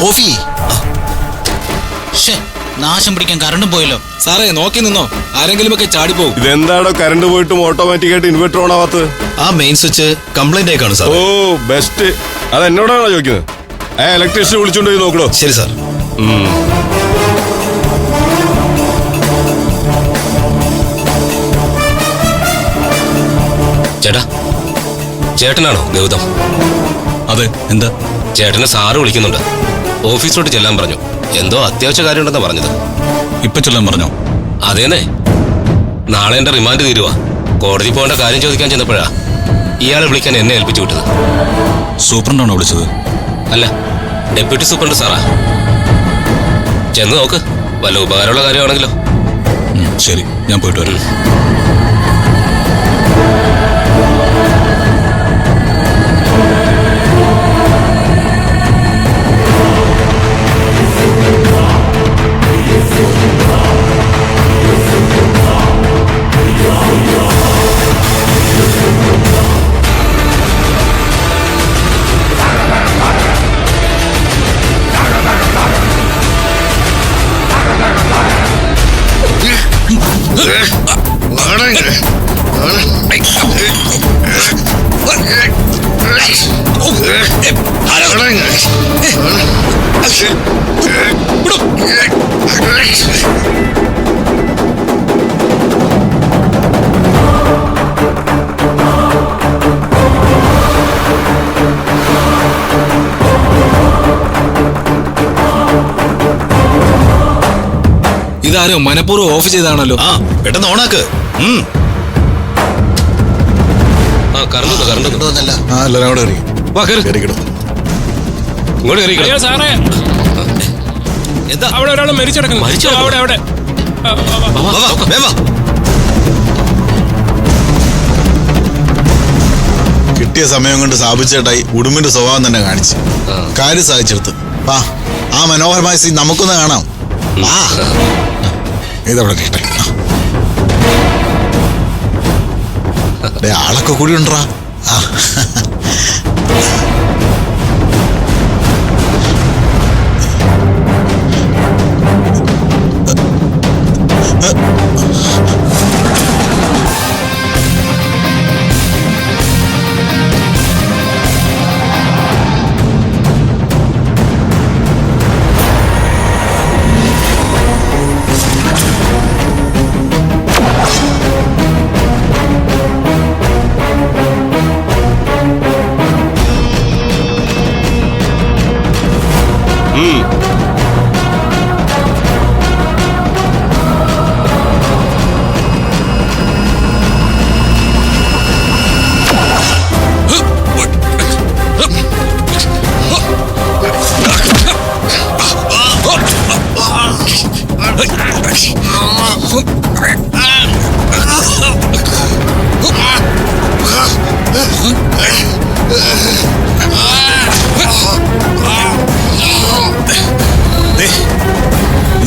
ഓഫി. നാശം പിടിക്കാൻ കറണ്ടും പോയല്ലോ. സാറേ നോക്കി നിന്നോ, ആരെങ്കിലും ഒക്കെ ചാടിപ്പോവും. ഇതെന്താണോ കറണ്ട് പോയിട്ടും ഓട്ടോമാറ്റിക് ആയിട്ട് ഇൻവെർട്ടർ ഓൺ ആവാത്തത്? ആ മെയിൻ സ്വിച്ച് കംപ്ലൈന്റ് ആയിക്കാണ് സാർ. ഓ ബെസ്റ്റ്. അത് എന്നോടാണോ ചോദിക്കുന്നത്? ഇലക്ട്രീഷ്യനെ വിളിച്ചോണ്ട് പോയി നോക്കണോ? ശരി സാർ. ചേട്ടാ, ചേട്ടനാണോ ഗൗതം? അതെ, എന്താ? ചേട്ടനെ സാറ് വിളിക്കുന്നുണ്ട്. ഓഫീസിലോട്ട് ചെല്ലാൻ പറഞ്ഞു. എന്തോ അത്യാവശ്യ കാര്യമുണ്ടെന്നാ പറഞ്ഞത്. ഇപ്പൊ ചെല്ലാൻ പറഞ്ഞോ? അതേന്നെ, നാളെ എന്റെ റിമാൻഡ് തീരുവാ. കോടതി പോകേണ്ട കാര്യം ചോദിക്കാൻ ചെന്നപ്പോഴാ ഇയാളെ വിളിക്കാൻ എന്നെ ഏൽപ്പിച്ചു വിട്ടത്. സൂപ്രണ്ടാണോ വിളിച്ചത്? അല്ല, ഡെപ്യൂട്ടി സൂപ്രണ്ട് സാറാ. ചെന്ന് നോക്ക്, വല്ല ഉപകാരമുള്ള കാര്യമാണെങ്കിലോ. ശരി, ഞാൻ പോയിട്ട് വരാം. ഇതാരോ മനഃപൂർവ്വം ഓഫ് ചെയ്താണല്ലോ. ആ പെട്ടെന്ന് ഓണാക്ക്. എല്ലാരും കൂടെ അവിടെ ഒരാൾ മരിച്ചടക്കുന്നു. അവിടെ കിട്ടിയ സമയം കൊണ്ട് സ്ഥാപിച്ചേട്ടായി ഉടുമ്പിന്റെ സ്വഭാവം തന്നെ കാണിച്ചു. കാര്യം സാധിച്ചെടുത്ത് ആ മനോഹരമായ സീൻ നമുക്കൊന്ന് കാണാം. ഇതവിടെ കിട്ടെ. ആളൊക്കെ കൂടി ഉണ്ടാ.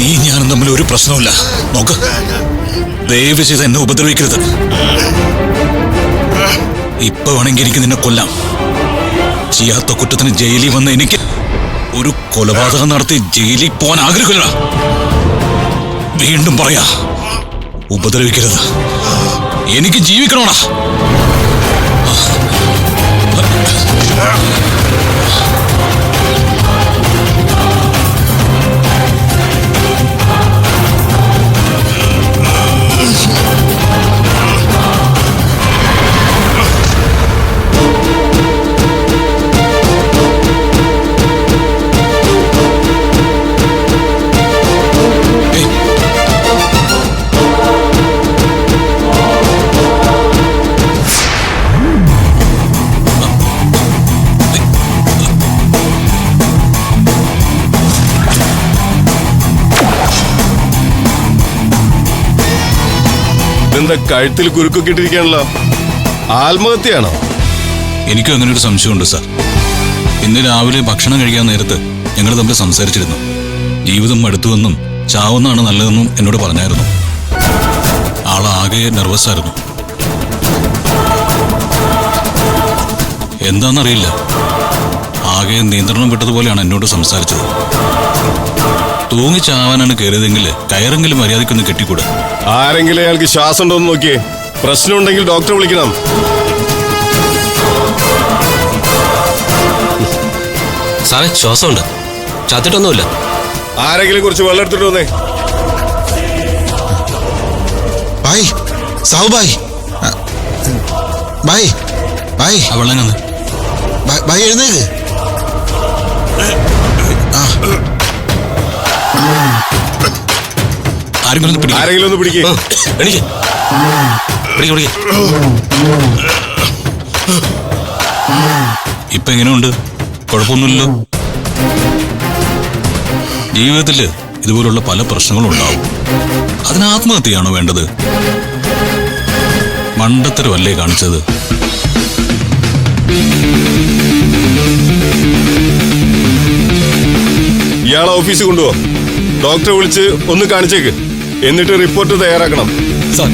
നീ ഞാനും തമ്മിൽ ഒരു പ്രശ്നമില്ല. നോക്ക്, ദയവ് ചെയ്ത് എന്നെ ഉപദ്രവിക്കരുത്. ഇപ്പൊ വേണമെങ്കിൽ എനിക്ക് നിന്നെ കൊല്ലാം. ചെയ്യാത്ത കുറ്റത്തിന് ജയിലിൽ വന്ന് എനിക്ക് ഒരു കൊലപാതകം നടത്തി ജയിലിൽ പോകാൻ ആഗ്രഹമില്ല. വീണ്ടും പറയാ, ഉപദ്രവിക്കരുത്. എനിക്ക് ജീവിക്കണോടാ. ഇതെന്താ കഴുത്തിൽ കുരുക്കൊക്കെ ഇട്ടിരിക്കാണല്ലോ? ആത്മഹത്യയാണോ? എനിക്കും അങ്ങനെ ഒരു സംശയമുണ്ട് സാർ. ഇന്ന് രാവിലെ ഭക്ഷണം കഴിക്കാൻ നേരത്ത് ഞങ്ങൾ തമ്മിൽ സംസാരിച്ചിരുന്നു. ജീവിതം മടുത്തുവെന്നും ചാവുന്നതാണ് നല്ലതെന്നും എന്നോട് പറഞ്ഞായിരുന്നു. ആളാകെ നെർവസ് ആയിരുന്നു. എന്താണെന്നറിയില്ല, ആകെ നിയന്ത്രണം വിട്ടതുപോലെയാണ് എന്നോട് സംസാരിച്ചത്. തൂങ്ങിച്ചാവാനാണ് കയറിയതെങ്കിൽ കയറെങ്കിലും മര്യാദയ്ക്കൊന്ന് കെട്ടിക്കൂടെ? ആരെങ്കിലും അയാൾക്ക് ശ്വാസം ഉണ്ടോ എന്ന് നോക്കിയേ. പ്രശ്നമുണ്ടെങ്കിൽ ഡോക്ടറെ വിളിക്കണം. സാറേ ശ്വാസമുണ്ട്, ചത്തിട്ടൊന്നുമില്ല. ആരെങ്കിലും കുറച്ച് വെള്ളം എടുത്തിട്ട് വന്നേ. ഭായ്, സാവു ഭായ്, ഭായ്, ഭായ്, ആ വെള്ളം കന്ന്. ഭായ് എഴുന്നേക്ക്. ആരെങ്കിലും ഒന്ന് പിടിക്ക്. ആരെങ്കിലും ഒന്ന് പിടിക്കേ. എനിക്ക് പിടിക്ക്. ഇപ്പൊ എങ്ങനെയുണ്ട്? കുഴപ്പമൊന്നുമില്ലല്ലോ. ജീവിതത്തില് ഇതുപോലുള്ള പല പ്രശ്നങ്ങളും ഉണ്ടാവും. അതിന് ആത്മഹത്യയാണോ വേണ്ടത്? മണ്ടത്തരമല്ലേ കാണിച്ചത്? ഇയാളെ ഓഫീസിൽ കൊണ്ടുപോ. ഡോക്ടറെ വിളിച്ച് ഒന്ന് കാണിച്ചേക്ക്. എന്നിട്ട് റിപ്പോർട്ട് തയ്യാറാക്കണം. സാർ